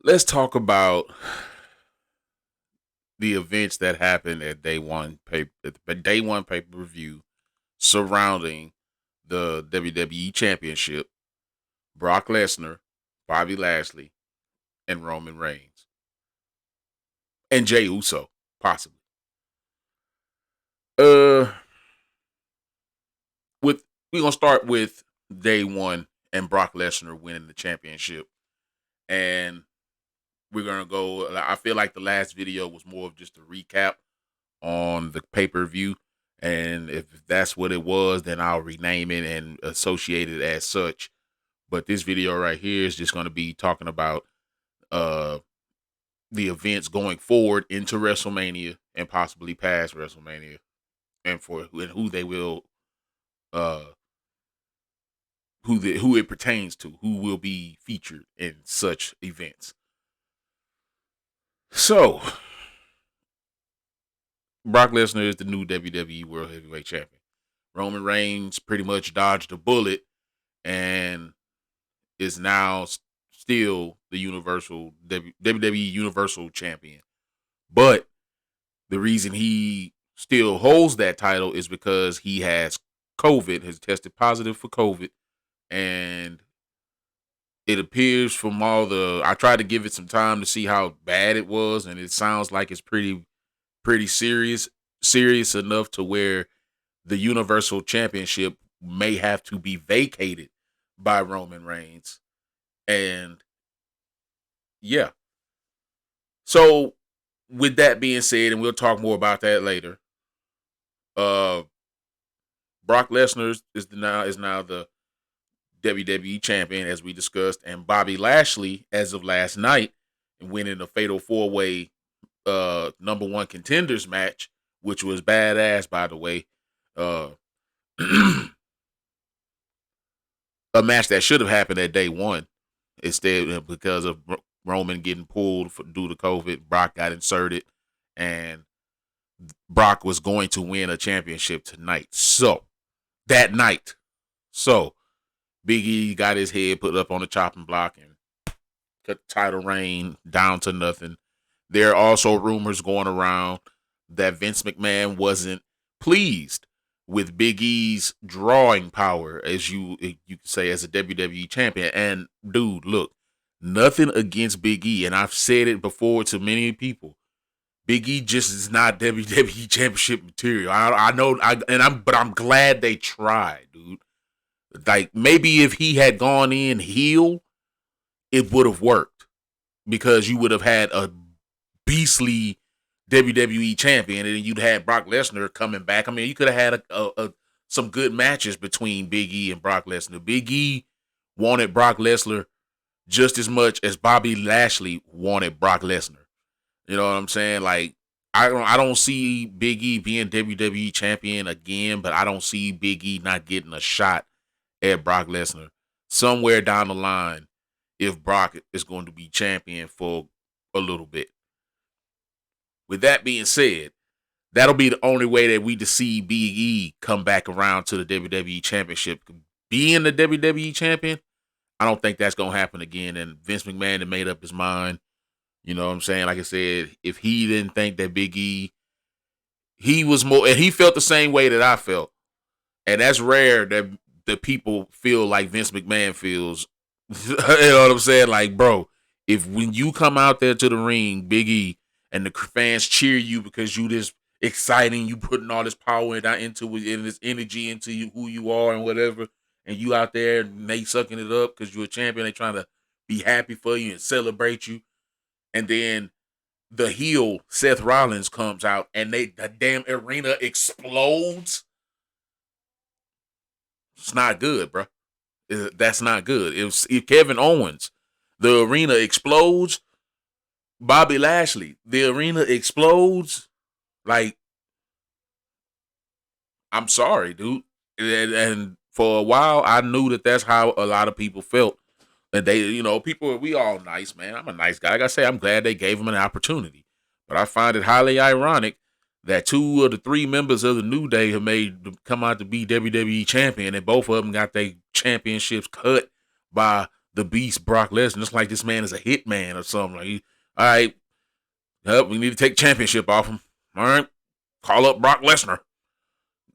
Let's talk about the events that happened at day one pay per view surrounding the WWE Championship, Brock Lesnar, Bobby Lashley, and Roman Reigns, and Jey Uso, possibly. Uh, with we're gonna start with day one and Brock Lesnar winning the championship, and we're gonna go. I feel like the last video was more of just a recap on the pay per view. And if that's what it was, then I'll rename it and associate it as such. But this video right here is just going to be talking about uh, the events going forward into WrestleMania and possibly past WrestleMania, and who they will, uh, who it pertains to, who will be featured in such events. So Brock Lesnar is the new WWE World Heavyweight Champion. Roman Reigns pretty much dodged a bullet and is now still the WWE Universal Champion. But the reason he still holds that title is because he has COVID, has tested positive for COVID, and it appears from I tried to give it some time to see how bad it was, and it sounds like it's pretty serious enough to where the Universal Championship may have to be vacated by Roman Reigns. And yeah. So with that being said, and we'll talk more about that later, uh Brock Lesnar is now the WWE champion, as we discussed, and Bobby Lashley, as of last night, winning a fatal four-way number one contenders match, which was badass, by the way. Uh a match that should have happened at day one. Instead, because of Roman getting pulled due to COVID, Brock got inserted, and Brock was going to win a championship tonight. So that night, so Big E got his head put up on the chopping block and cut the title reign down to nothing. There are also rumors going around that Vince McMahon wasn't pleased with Big E's drawing power, as you could say, as a WWE champion. And dude, look, nothing against Big E, and I've said it before to many people. Big E just is not WWE Championship material. I know, but I'm glad they tried, dude. Like maybe if he had gone in heel, it would have worked because you would have had a beastly WWE champion, and you'd had Brock Lesnar coming back. I mean, you could have had some good matches between Big E and Brock Lesnar. Big E wanted Brock Lesnar just as much as Bobby Lashley wanted Brock Lesnar. You know what I'm saying? Like I don't see Big E being WWE champion again, but I don't see Big E not getting a shot at Brock Lesnar somewhere down the line if Brock is going to be champion for a little bit. With that being said, that'll be the only way that we to see Big E come back around to the WWE Championship. Being the WWE Champion, I don't think that's gonna happen again. And Vince McMahon had made up his mind. You know what I'm saying? Like I said, if he didn't think that Big E, he was more, and he felt the same way that I felt. And that's rare that the people feel like Vince McMahon feels. You know what I'm saying? Like, bro, if when you come out there to the ring, Big E, and the fans cheer you because you this exciting, you putting all this power into it, and this energy into you, who you are and whatever, and you out there and they sucking it up because you're a champion, they trying to be happy for you and celebrate you, and then the heel Seth Rollins comes out and the damn arena explodes. It's not good, bro. That's not good. If Kevin Owens, the arena explodes. Bobby Lashley, the arena explodes. Like, I'm sorry, dude. And for a while, I knew that that's how a lot of people felt. And they, people, we all nice, man. I'm a nice guy. Like I say, I'm glad they gave him an opportunity. But I find it highly ironic that two of the three members of the New Day have come out to be WWE champion, and both of them got their championships cut by the beast Brock Lesnar. It's like this man is a hitman or something. Like, all right, we need to take championship off him. All right, call up Brock Lesnar.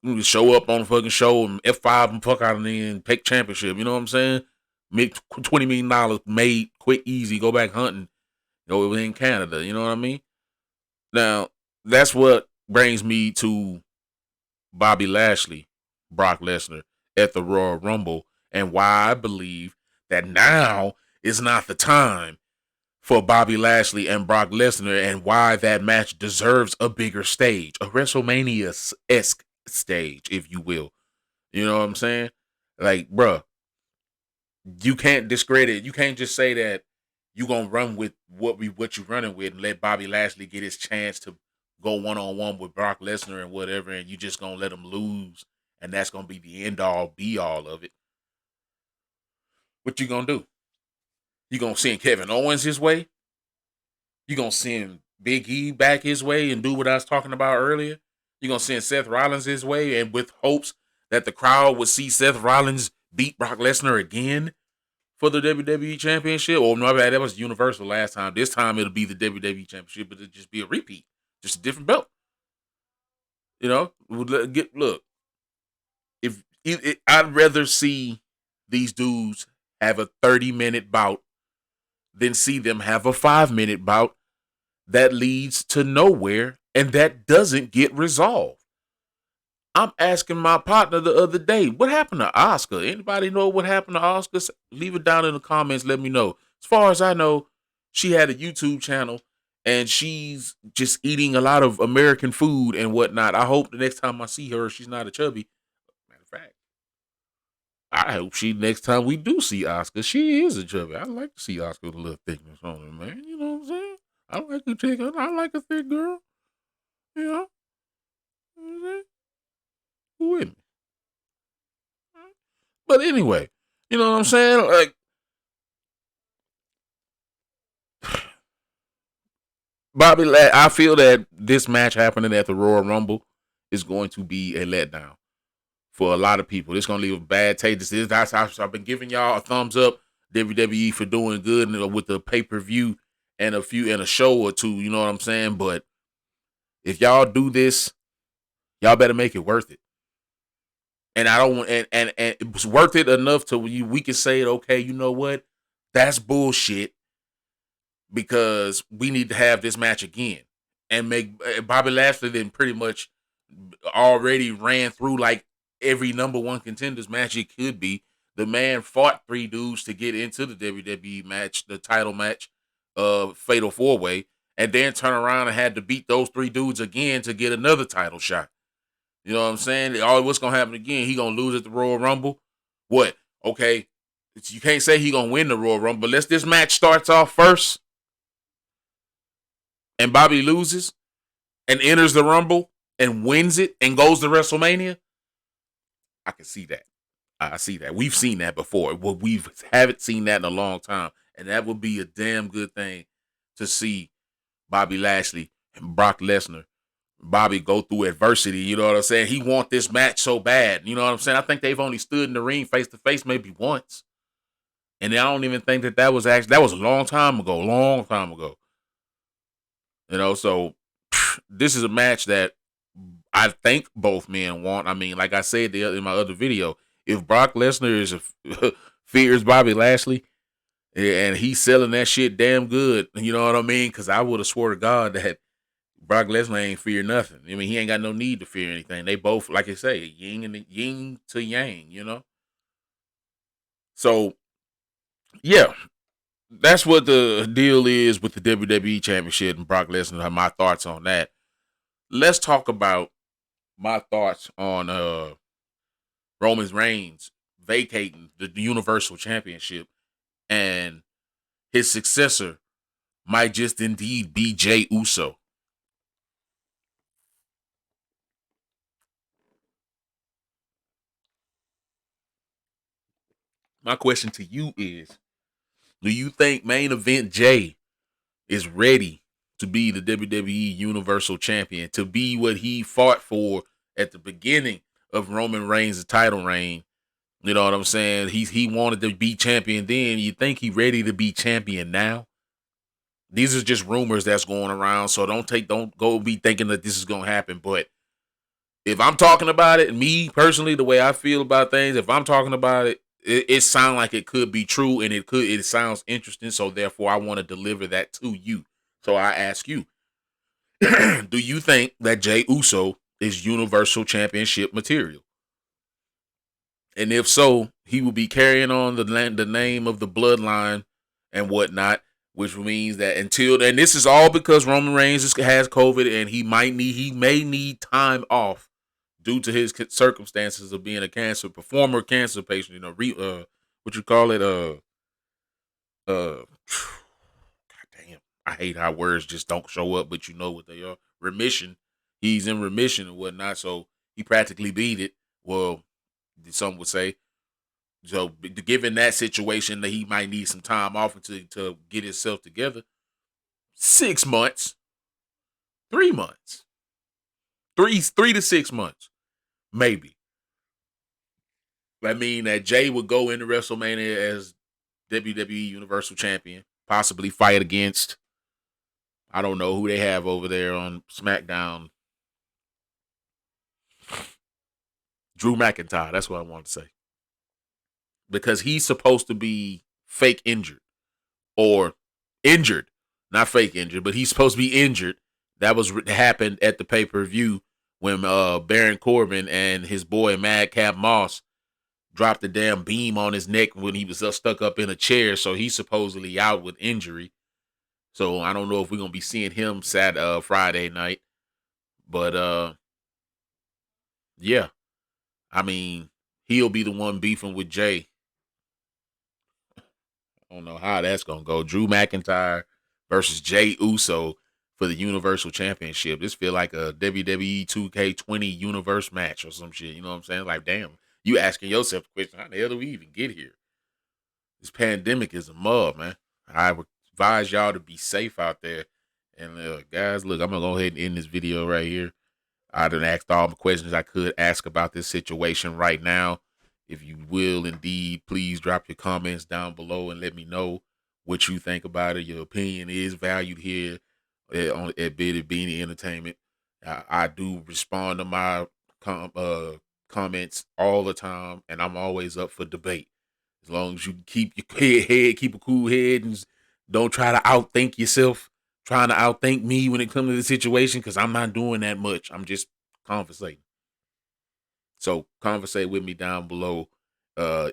You show up on the fucking show and F5 and fuck out of there and take championship. You know what I'm saying? Make $20 million made quick, easy, go back hunting. Go in Canada. You know what I mean? Now, that's what brings me to Bobby Lashley, Brock Lesnar at the Royal Rumble, and why I believe that now is not the time for Bobby Lashley and Brock Lesnar, and why that match deserves a bigger stage, a WrestleMania-esque stage, if you will. You know what I'm saying? Like, bruh, you can't discredit. You can't just say that you gonna run with what you running with and let Bobby Lashley get his chance to go 1-on-1 with Brock Lesnar and whatever, and you just gonna let him lose, and that's gonna be the end all be all of it. What you gonna do? You gonna send Kevin Owens his way? You gonna send Big E back his way and do what I was talking about earlier? You gonna send Seth Rollins his way, and with hopes that the crowd would see Seth Rollins beat Brock Lesnar again for the WWE Championship? Or no, that was Universal last time. This time it'll be the WWE Championship, but it'll just be a repeat, just a different belt. You know, look. If I'd rather see these dudes have a 30-minute bout than see them have a 5-minute bout that leads to nowhere and that doesn't get resolved. I'm asking my partner the other day, what happened to Oscar? Anybody know what happened to Oscar? Leave it down in the comments. Let me know. As far as I know, she had a YouTube channel and she's just eating a lot of American food and whatnot. I hope the next time I see her, she's not a chubby. Matter of fact, I hope next time we do see Oscar, she is a chubby. I'd like to see Oscar with a little thickness on her, man. You know what I'm saying? I like a chicken. I like a thick girl. You know? You know what I'm saying? Who with me? But anyway, you know what I'm saying? Like, I feel that this match happening at the Royal Rumble is going to be a letdown for a lot of people. It's going to leave a bad taste. I've been giving y'all a thumbs up, WWE, for doing good with the pay-per-view and a show or two. You know what I'm saying? But if y'all do this, y'all better make it worth it. And I don't want, and it was worth it enough to we can say it. Okay, you know what? That's bullshit, because we need to have this match again and make Bobby Lashley then pretty much already ran through like every number one contenders match it could be. The man fought 3 dudes to get into the WWE match, the title match, Fatal 4-Way, and then turn around and had to beat those 3 dudes again to get another title shot. You know what I'm saying? What's gonna happen again? He gonna lose at the Royal Rumble? What? Okay, you can't say he gonna win the Royal Rumble, but let's this match starts off first, and Bobby loses and enters the Rumble and wins it and goes to WrestleMania. I can see that. I see that. We've seen that before. Well, we haven't seen that in a long time, and that would be a damn good thing to see Bobby Lashley and Brock Lesnar. Bobby go through adversity, you know what I'm saying? He want this match so bad, you know what I'm saying? I think they've only stood in the ring face to face maybe once, and I don't even think that was a long time ago, You know, so this is a match that I think both men want. I mean, like I said in my other video, if Brock Lesnar fears Bobby Lashley and he's selling that shit damn good, you know what I mean? Because I would have swore to God that Brock Lesnar ain't fear nothing. I mean, he ain't got no need to fear anything. They both, like I say, yin to yang, you know? So, yeah, that's what the deal is with the WWE Championship and Brock Lesnar. My thoughts on that. Let's talk about my thoughts on Roman Reigns vacating the Universal Championship, and his successor might just indeed be Jey Uso. My question to you is, do you think main event Jey is ready to be the WWE Universal Champion, to be what he fought for at the beginning of Roman Reigns' title reign You know what I'm saying? He wanted to be champion then. You think he ready to be champion now? These are just rumors that's going around. So don't go be thinking that this is gonna happen. But if I'm talking about it, me personally, the way I feel about things, if I'm talking about it, it sounds like it could be true and it sounds interesting. So therefore I want to deliver that to you. So I ask you, do you think that Jay Uso is Universal Championship material? And if so, he will be carrying on the name of the bloodline and whatnot, which means that and this is all because Roman Reigns has COVID and he may need time off due to his circumstances of being a former cancer patient. You know, what you call it, God damn, I hate how words just don't show up, but you know what they are. Remission. He's in remission and whatnot, so he practically beat it. Well, some would say. So, given that situation, that he might need some time off to get himself together. 6 months, 3 months, three to 6 months, maybe. I mean that Jay would go into WrestleMania as WWE Universal Champion, possibly fight against, I don't know who they have over there on SmackDown. Drew McIntyre. That's what I wanted to say. Because he's supposed to be fake injured or injured, not fake injured, but he's supposed to be injured. That happened at the pay-per-view when Baron Corbin and his boy Madcap Moss dropped the damn beam on his neck when he was stuck up in a chair. So he's supposedly out with injury. So I don't know if we're gonna be seeing him Friday night, but yeah, I mean he'll be the one beefing with Jay. I don't know how that's gonna go. Drew McIntyre versus Jay Uso for the Universal Championship. This feel like a WWE 2K20 Universe match or some shit. You know what I'm saying? Like, damn, you asking yourself the question: how the hell do we even get here? This pandemic is a mug, man. I would advise y'all to be safe out there. And guys, look, I'm gonna go ahead and end this video right here. I done asked all the questions I could ask about this situation right now. If you will indeed, please drop your comments down below and let me know what you think about it. Your opinion is valued here at Bitty Beanie Entertainment. I do respond to my comments all the time, and I'm always up for debate. As long as you keep your head, keep a cool head, and don't try to outthink yourself, trying to outthink me when it comes to the situation, because I'm not doing that much. I'm just conversating. So conversate with me down below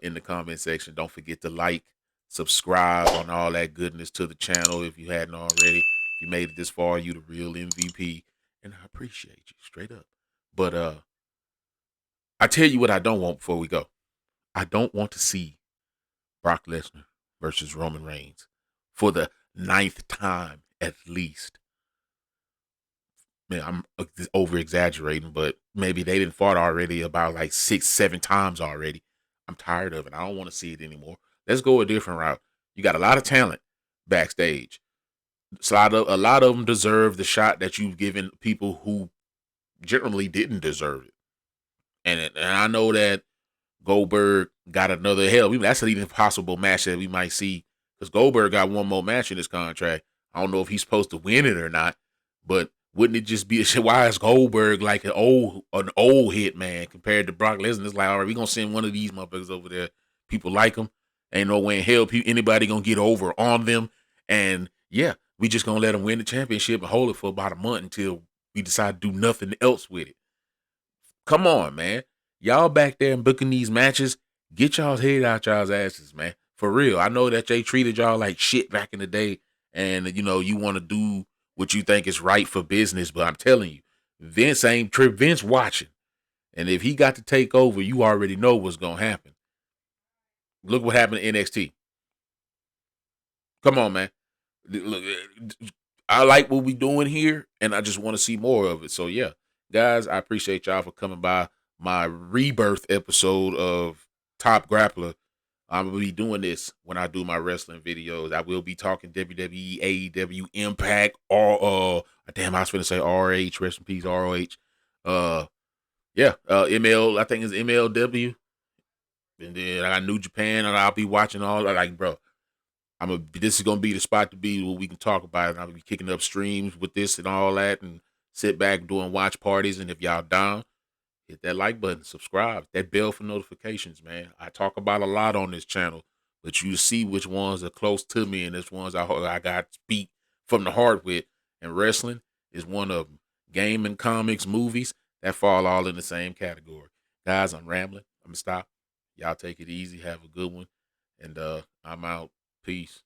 in the comment section. Don't forget to like, subscribe on all that goodness to the channel if you hadn't already. If you made it this far, you the real MVP, and I appreciate you straight up. But I tell you what I don't want before we go. I don't want to see Brock Lesnar versus Roman Reigns for the 9th time at least. Man, I'm over exaggerating, but maybe they didn't fought already about like 6, 7 times already. I'm tired of it. I don't want to see it anymore. Let's go a different route. You got a lot of talent backstage. A lot of them deserve the shot that you've given people who generally didn't deserve it. And I know that Goldberg got another that's an even possible match that we might see, because Goldberg got one more match in his contract. I don't know if he's supposed to win it or not, but wouldn't it just be why is Goldberg like an old hit man compared to Brock Lesnar? It's like, all right, we gonna send one of these motherfuckers over there. People like him. Ain't no way in hell anybody gonna get over on them. And yeah, we just gonna let them win the championship and hold it for about a month until we decide to do nothing else with it. Come on, man. Y'all back there and booking these matches, get y'all's head out y'all's asses, man. For real. I know that they treated y'all like shit back in the day, and you know, you want to do what you think is right for business, but I'm telling you, Vince watching. And if he got to take over, you already know what's gonna happen. Look what happened to NXT. Come on, man. Look, I like what we doing here, and I just want to see more of it. So yeah, guys, I appreciate y'all for coming by my rebirth episode of Top Grappler. I'm gonna be doing this when I do my wrestling videos. I will be talking WWE, AEW, Impact, or damn, I was gonna say RH, rest in peace, ROH. Yeah, ML, I think it's MLW. And then I got New Japan, and I'll be watching all that. Like, bro, this is gonna be the spot to be where we can talk about it. And I'll be kicking up streams with this and all that, and sit back doing watch parties. And if y'all down, hit that like button, subscribe, that bell for notifications, man. I talk about a lot on this channel, but you see which ones are close to me and which ones I got speak from the heart with. And wrestling is one of them. Gaming, comics, movies, that fall all in the same category. Guys, I'm rambling. I'm gonna stop. Y'all take it easy. Have a good one. And I'm out. Peace.